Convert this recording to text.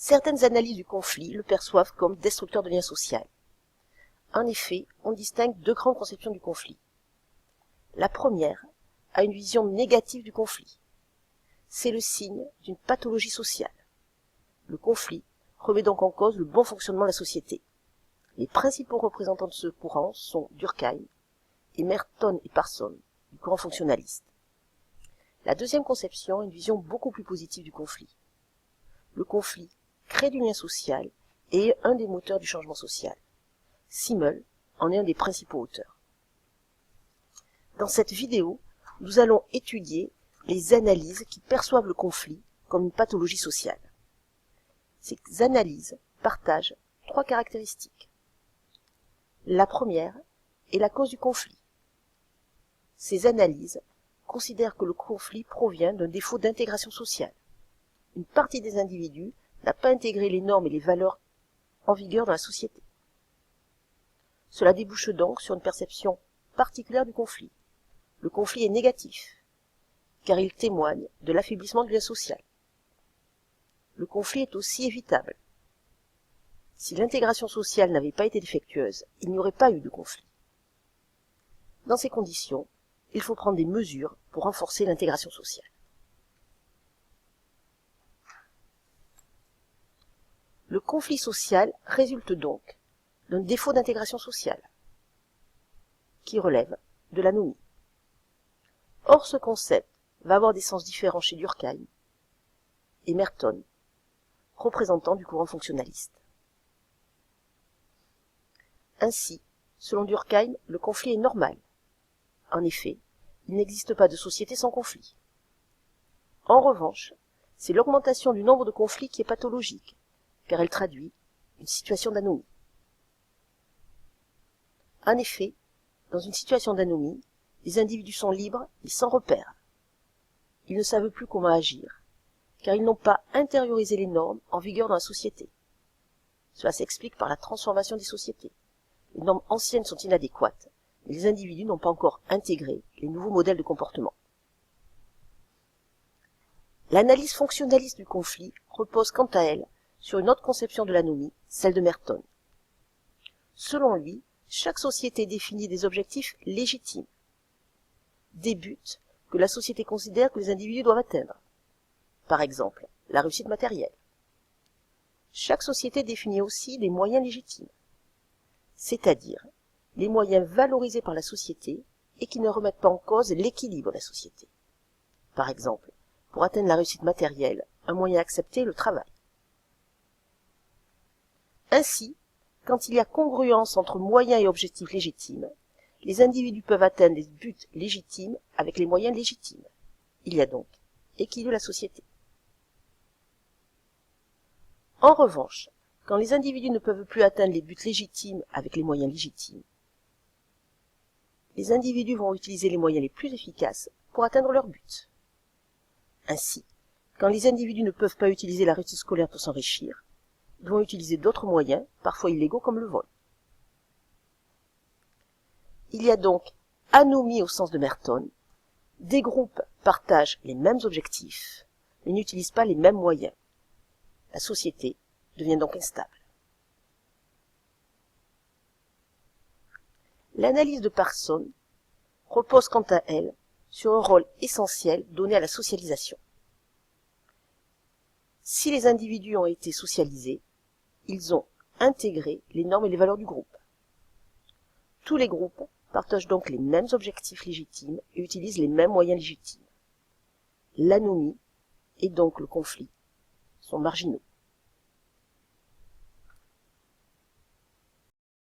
Certaines analyses du conflit le perçoivent comme destructeur de liens sociaux. En effet, on distingue deux grandes conceptions du conflit. La première a une vision négative du conflit. C'est le signe d'une pathologie sociale. Le conflit remet donc en cause le bon fonctionnement de la société. Les principaux représentants de ce courant sont Durkheim et Merton et Parson, du courant fonctionnaliste. La deuxième conception a une vision beaucoup plus positive du conflit. Le conflit crée du lien social et est un des moteurs du changement social. Simmel en est un des principaux auteurs. Dans cette vidéo, nous allons étudier les analyses qui perçoivent le conflit comme une pathologie sociale. Ces analyses partagent trois caractéristiques. La première est la cause du conflit. Ces analyses considèrent que le conflit provient d'un défaut d'intégration sociale. Une partie des individus n'a pas intégré les normes et les valeurs en vigueur dans la société. Cela débouche donc sur une perception particulière du conflit. Le conflit est négatif, car il témoigne de l'affaiblissement du lien social. Le conflit est aussi évitable. Si l'intégration sociale n'avait pas été défectueuse, il n'y aurait pas eu de conflit. Dans ces conditions, il faut prendre des mesures pour renforcer l'intégration sociale. Le conflit social résulte donc d'un défaut d'intégration sociale, qui relève de l'anomie. Or, ce concept va avoir des sens différents chez Durkheim et Merton, représentants du courant fonctionnaliste. Ainsi, selon Durkheim, le conflit est normal. En effet, il n'existe pas de société sans conflit. En revanche, c'est l'augmentation du nombre de conflits qui est pathologique, car elle traduit une situation d'anomie. En effet, dans une situation d'anomie, les individus sont libres et sans repères. Ils ne savent plus comment agir, car ils n'ont pas intériorisé les normes en vigueur dans la société. Cela s'explique par la transformation des sociétés. Les normes anciennes sont inadéquates, mais les individus n'ont pas encore intégré les nouveaux modèles de comportement. L'analyse fonctionnaliste du conflit repose quant à elle sur une autre conception de l'anomie, celle de Merton. Selon lui, chaque société définit des objectifs légitimes, des buts que la société considère que les individus doivent atteindre. Par exemple, la réussite matérielle. Chaque société définit aussi des moyens légitimes, c'est-à-dire les moyens valorisés par la société et qui ne remettent pas en cause l'équilibre de la société. Par exemple, pour atteindre la réussite matérielle, un moyen accepté est le travail. Ainsi, quand il y a congruence entre moyens et objectifs légitimes, les individus peuvent atteindre des buts légitimes avec les moyens légitimes. Il y a donc équilibre de la société. En revanche, quand les individus ne peuvent plus atteindre les buts légitimes avec les moyens légitimes, les individus vont utiliser les moyens les plus efficaces pour atteindre leur but. Ainsi, quand les individus ne peuvent pas utiliser la réussite scolaire pour s'enrichir, ils vont utiliser d'autres moyens, parfois illégaux comme le vol. Il y a donc anomie au sens de Merton. Des groupes partagent les mêmes objectifs, mais n'utilisent pas les mêmes moyens. La société devient donc instable. L'analyse de Parson repose quant à elle sur un rôle essentiel donné à la socialisation. Si les individus ont été socialisés, ils ont intégré les normes et les valeurs du groupe. Tous les groupes partagent donc les mêmes objectifs légitimes et utilisent les mêmes moyens légitimes. L'anomie et donc le conflit sont marginaux.